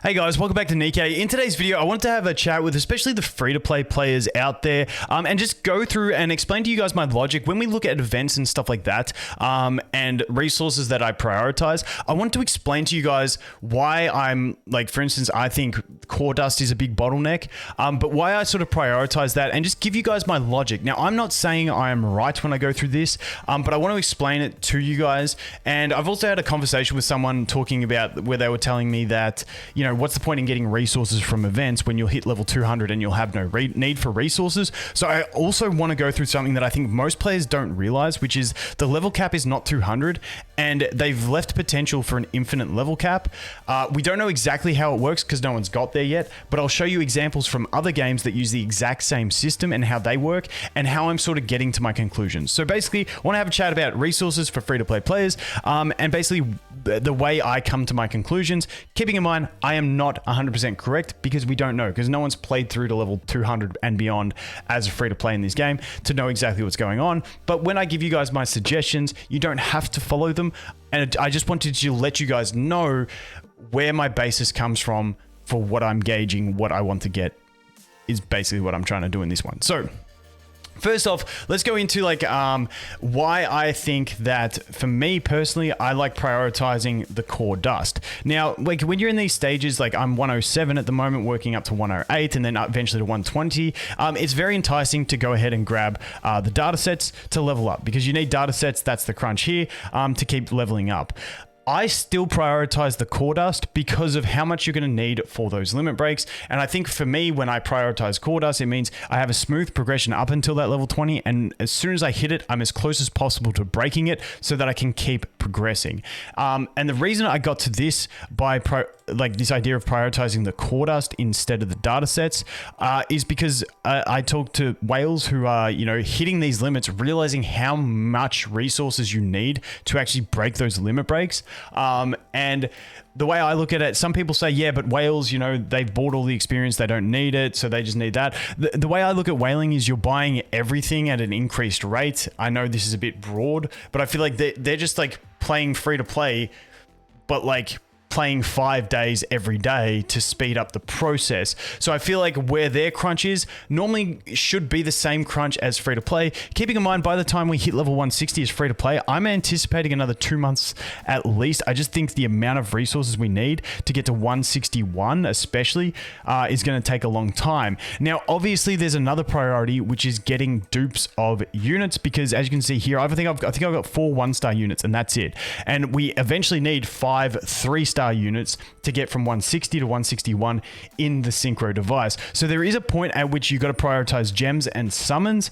Hey guys, welcome back to Nikke. In today's video, I wanted to have a chat with especially the free-to-play players out there and just go through and explain to you guys my logic when we look at events and stuff like that and resources that I prioritize. I want to explain to you guys why I'm, like, for instance, I think core dust is a big bottleneck, but why I sort of prioritize that and just give you guys my logic. Now, I'm not saying I am right when I go through this, but I want to explain it to you guys. And I've also had a conversation with someone talking about where they were telling me that, you know, what's the point in getting resources from events when you'll hit level 200 and you'll have no need for resources? So I also want to go through something that I think most players don't realize, which is the level cap is not 200 and they've left potential for an infinite level cap. We don't know exactly how it works because no one's got there yet, but I'll show you examples from other games that use the exact same system and how they work and how I'm sort of getting to my conclusions. So basically, I want to have a chat about resources for free-to-play players and basically the way I come to my conclusions, keeping in mind I am not 100% correct because we don't know, because no one's played through to level 200 and beyond as a free-to-play in this game to know exactly what's going on. But when I give you guys my suggestions, you don't have to follow them, and I just wanted to let you guys know where my basis comes from for what I'm gauging, what I want to get is basically what I'm trying to do in this one. So first off, let's go into like why I think that for me personally, I like prioritizing the core dust. Now, like when you're in these stages, like I'm 107 at the moment, working up to 108 and then eventually to 120, it's very enticing to go ahead and grab the data sets to level up because you need data sets, that's the crunch here, to keep leveling up. I still prioritize the core dust because of how much you're going to need for those limit breaks. And I think for me, when I prioritize core dust, it means I have a smooth progression up until that level 20. And as soon as I hit it, I'm as close as possible to breaking it so that I can keep progressing. And the reason I got to this by this idea of prioritizing the core dust instead of the data sets is because I talked to whales who are, you know, hitting these limits, realizing how much resources you need to actually break those limit breaks. And the way I look at it, some people say, yeah, but whales, you know, they've bought all the experience, they don't need it, so they just need that. The way I look at whaling is you're buying everything at an increased rate. I know this is a bit broad, but I feel like they're just like playing free to play, but like playing 5 days every day to speed up the process. So I feel like where their crunch is normally should be the same crunch as free to play. Keeping in mind, by the time we hit level 160 as free to play, I'm anticipating another 2 months at least. I just think the amount of resources we need to get to 161 especially is going to take a long time. Now, obviously there's another priority, which is getting dupes of units, because as you can see here, I think I've got 4 1-star units and that's it. And we eventually need 5 3-star units to get from 160 to 161 in the synchro device. So there is a point at which you've got to prioritize gems and summons.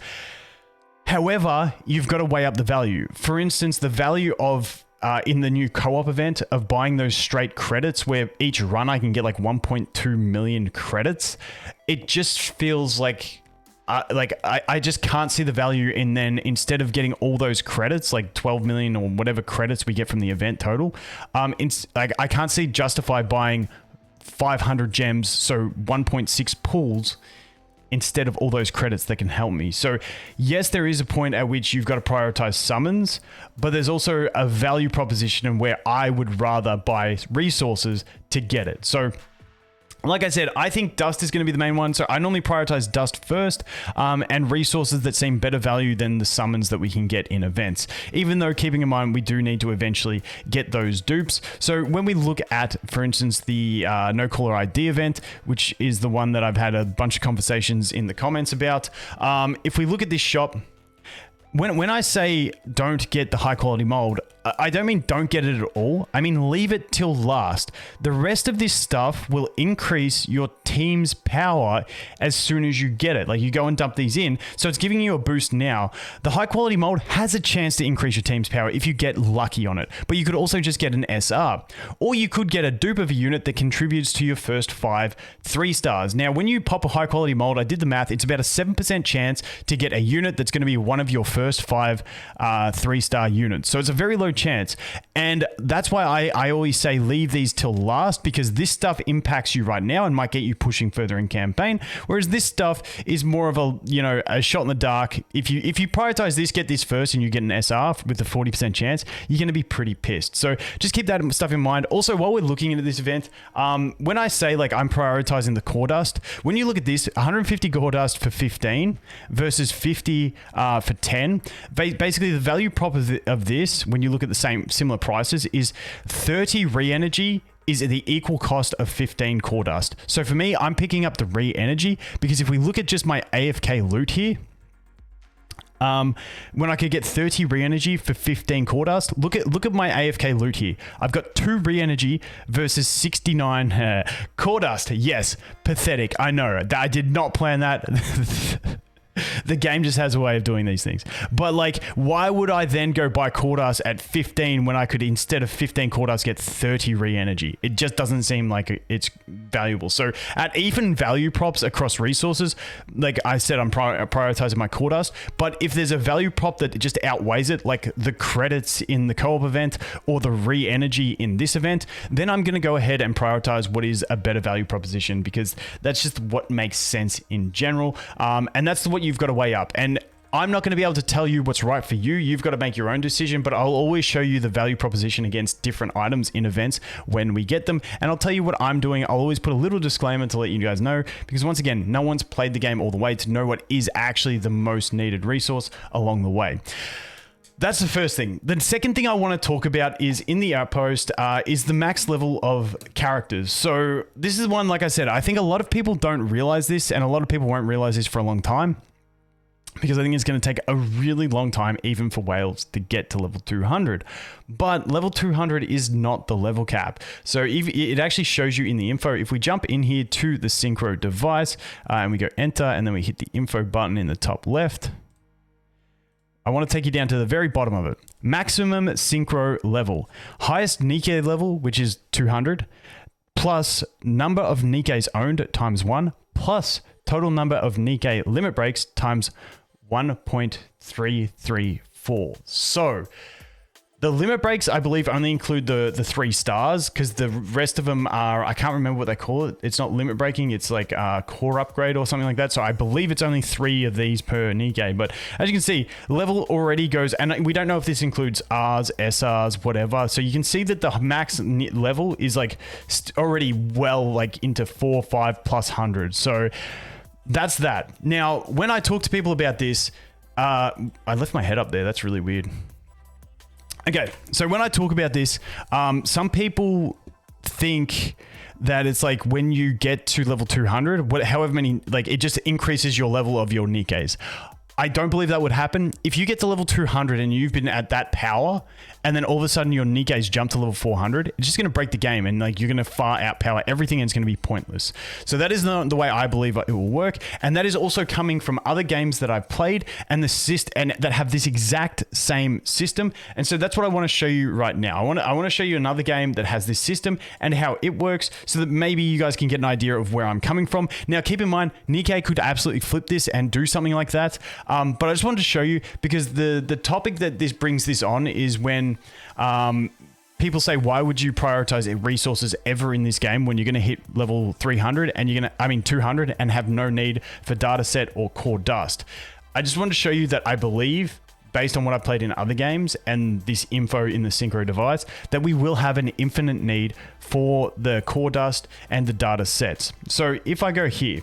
However, you've got to weigh up the value. For instance, the value of in the new co-op event of buying those straight credits where each run I can get like 1.2 million credits. It just feels like I just can't see the value in then, instead of getting all those credits, like 12 million or whatever credits we get from the event total, I can't see justify buying 500 gems, so 1.6 pools, instead of all those credits that can help me. So yes, there is a point at which you've got to prioritize summons, but there's also a value proposition in where I would rather buy resources to get it. So like I said, I think dust is going to be the main one. So I normally prioritize dust first and resources that seem better value than the summons that we can get in events. Even though, keeping in mind, we do need to eventually get those dupes. So when we look at, for instance, the No Caller ID event, which is the one that I've had a bunch of conversations in the comments about, if we look at this shop, when I say don't get the high quality mold, I don't mean don't get it at all. I mean leave it till last. The rest of this stuff will increase your team's power as soon as you get it. Like you go and dump these in, so it's giving you a boost now. The high quality mold has a chance to increase your team's power if you get lucky on it, but you could also just get an SR. Or you could get a dupe of a unit that contributes to your first 5 3-stars. Now, when you pop a high quality mold, I did the math, it's about a 7% chance to get a unit that's going to be one of your first 5 3-star units. So it's a very low low chance. And that's why I always say leave these till last, because this stuff impacts you right now and might get you pushing further in campaign. Whereas this stuff is more of a, you know, a shot in the dark. If you prioritize this, get this first, and you get an SR with a 40% chance, you're going to be pretty pissed. So just keep that stuff in mind. Also, while we're looking into this event, when I say like I'm prioritizing the core dust, when you look at this, 150 core dust for 15 versus 50 for 10, basically the value prop of this, when you look at the similar prices, is 30 re-energy is the equal cost of 15 core dust. So for me, I'm picking up the re-energy, because if we look at just my AFK loot here, when I could get 30 re-energy for 15 core dust, look at my AFK loot here. I've got 2 re-energy versus 69 core dust. Yes, pathetic. I know. I did not plan that. The game just has a way of doing these things. But like, why would I then go buy core dust at 15 when I could, instead of 15 core dust, get 30 re-energy? It just doesn't seem like it's valuable. So at even value props across resources, like I said, I'm prioritizing my core dust. But if there's a value prop that just outweighs it, like the credits in the co-op event or the re-energy in this event, then I'm going to go ahead and prioritize what is a better value proposition, because that's just what makes sense in general. And that's what you've got to weigh up. And I'm not going to be able to tell you what's right for you. You've got to make your own decision, but I'll always show you the value proposition against different items in events when we get them. And I'll tell you what I'm doing. I'll always put a little disclaimer to let you guys know, because once again, no one's played the game all the way to know what is actually the most needed resource along the way. That's the first thing. The second thing I want to talk about is in the outpost is the max level of characters. So this is one, like I said, I think a lot of people don't realize this, and a lot of people won't realize this for a long time, because I think it's going to take a really long time even for whales to get to level 200. But level 200 is not the level cap. So it actually shows you in the info. If we jump in here to the synchro device and we go enter, and then we hit the info button in the top left, I want to take you down to the very bottom of it. Maximum synchro level. Highest Nikke level, which is 200, plus number of Nikkes owned times 1, plus total number of Nikke limit breaks times 1.334. So the limit breaks, I believe, only include the 3 stars, because the rest of them are, I can't remember what they call it. It's not limit breaking. It's like a core upgrade or something like that. So I believe it's only 3 of these per Nikke. But as you can see, level already goes, and we don't know if this includes Rs, SRs, whatever. So you can see that the max level is like already well like into 4, 5 plus 100. So that's that. Now, when I talk to people about this, I left my head up there. That's really weird. Okay, so when I talk about this, some people think that it's like when you get to level 200, however many, like it just increases your level of your Nikkes. I don't believe that would happen. If you get to level 200 and you've been at that power, and then all of a sudden your Nikkes jump to level 400, it's just going to break the game, and like you're going to far outpower everything, and it's going to be pointless. So that is not the way I believe it will work, and that is also coming from other games that I've played and that have this exact same system. And so that's what I want to show you right now. I want to show you another game that has this system and how it works, so that maybe you guys can get an idea of where I'm coming from. Now, keep in mind, Nikke could absolutely flip this and do something like that. But I just wanted to show you, because the topic that this brings this on is when people say, why would you prioritize resources ever in this game when you're going to hit level 300 and 200 and have no need for data set or core dust. I just wanted to show you that I believe, based on what I've played in other games and this info in the synchro device, that we will have an infinite need for the core dust and the data sets. So if I go here,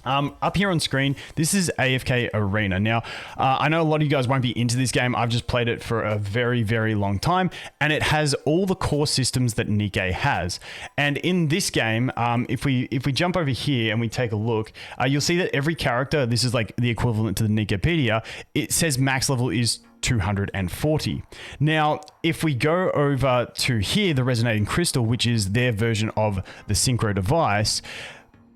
up here on screen, this is AFK Arena. Now, I know a lot of you guys won't be into this game. I've just played it for a very, very long time, and it has all the core systems that Nikke has. And in this game, if we jump over here and we take a look, you'll see that every character, this is like the equivalent to the Nikkepedia, it says max level is 240. Now, if we go over to here, the Resonating Crystal, which is their version of the synchro device,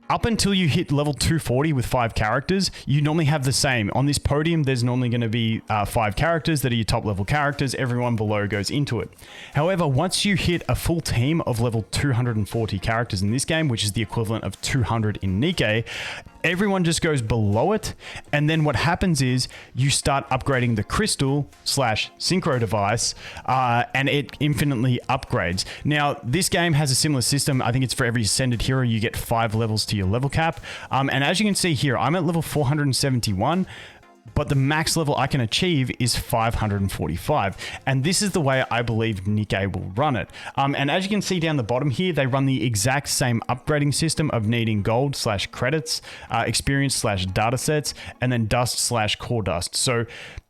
up until you hit level 240 with 5 characters, you normally have the same. On this podium, there's normally going to be 5 characters that are your top level characters. Everyone below goes into it. However, once you hit a full team of level 240 characters in this game, which is the equivalent of 200 in Nikke, everyone just goes below it. And then what happens is you start upgrading the crystal / synchro device, and it infinitely upgrades. Now, this game has a similar system. I think it's for every ascended hero, you get 5 levels to your level cap. And as you can see here, I'm at level 471. But the max level I can achieve is 545. And this is the way I believe Nikke will run it. And as you can see down the bottom here, they run the exact same upgrading system of needing gold / credits, experience / datasets, and then dust / core dust. So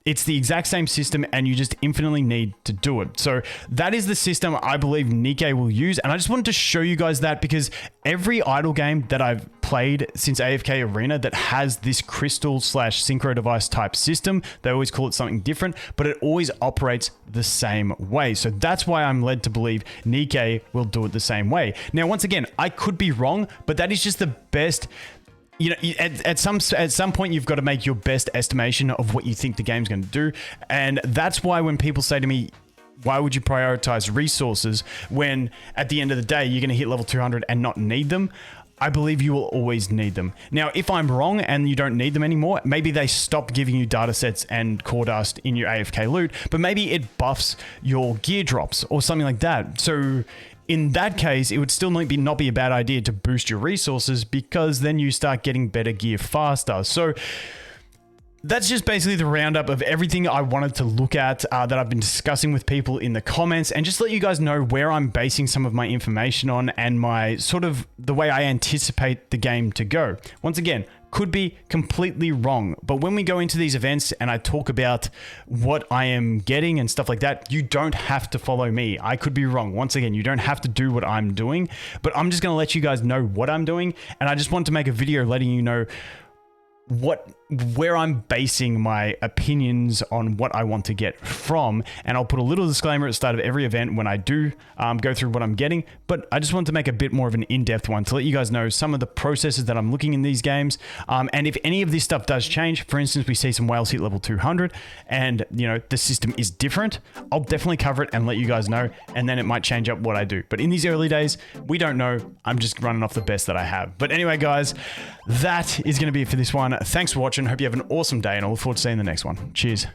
it's the exact same system and you just infinitely need to do it. So that is the system I believe Nikke will use. And I just wanted to show you guys that because every idle game that I've played since AFK Arena that has this crystal / synchro device type system, they always call it something different, but it always operates the same way. So that's why I'm led to believe Nikke will do it the same way. Now, once again, I could be wrong, but that is just the best. You know, at some point, you've got to make your best estimation of what you think the game's going to do. And that's why when people say to me, why would you prioritize resources when at the end of the day, you're going to hit level 200 and not need them? I believe you will always need them. Now, if I'm wrong and you don't need them anymore, maybe they stop giving you datasets and core dust in your AFK loot, but maybe it buffs your gear drops or something like that. So in that case, it would still not be a bad idea to boost your resources because then you start getting better gear faster. So that's just basically the roundup of everything I wanted to look at that I've been discussing with people in the comments, and just let you guys know where I'm basing some of my information on and my sort of the way I anticipate the game to go. Once again, could be completely wrong, but when we go into these events and I talk about what I am getting and stuff like that, you don't have to follow me. I could be wrong. Once again, you don't have to do what I'm doing, but I'm just going to let you guys know what I'm doing, and I just want to make a video letting you know where I'm basing my opinions on what I want to get from. And I'll put a little disclaimer at the start of every event when I do go through what I'm getting, but I just want to make a bit more of an in-depth one to let you guys know some of the processes that I'm looking in these games. And if any of this stuff does change, for instance, we see some whales hit level 200 and you know the system is different, I'll definitely cover it and let you guys know, and then it might change up what I do. But in these early days, we don't know. I'm just running off the best that I have. But anyway, guys, that is going to be it for this one. Thanks for watching. Hope you have an awesome day, and I look forward to seeing the next one. Cheers.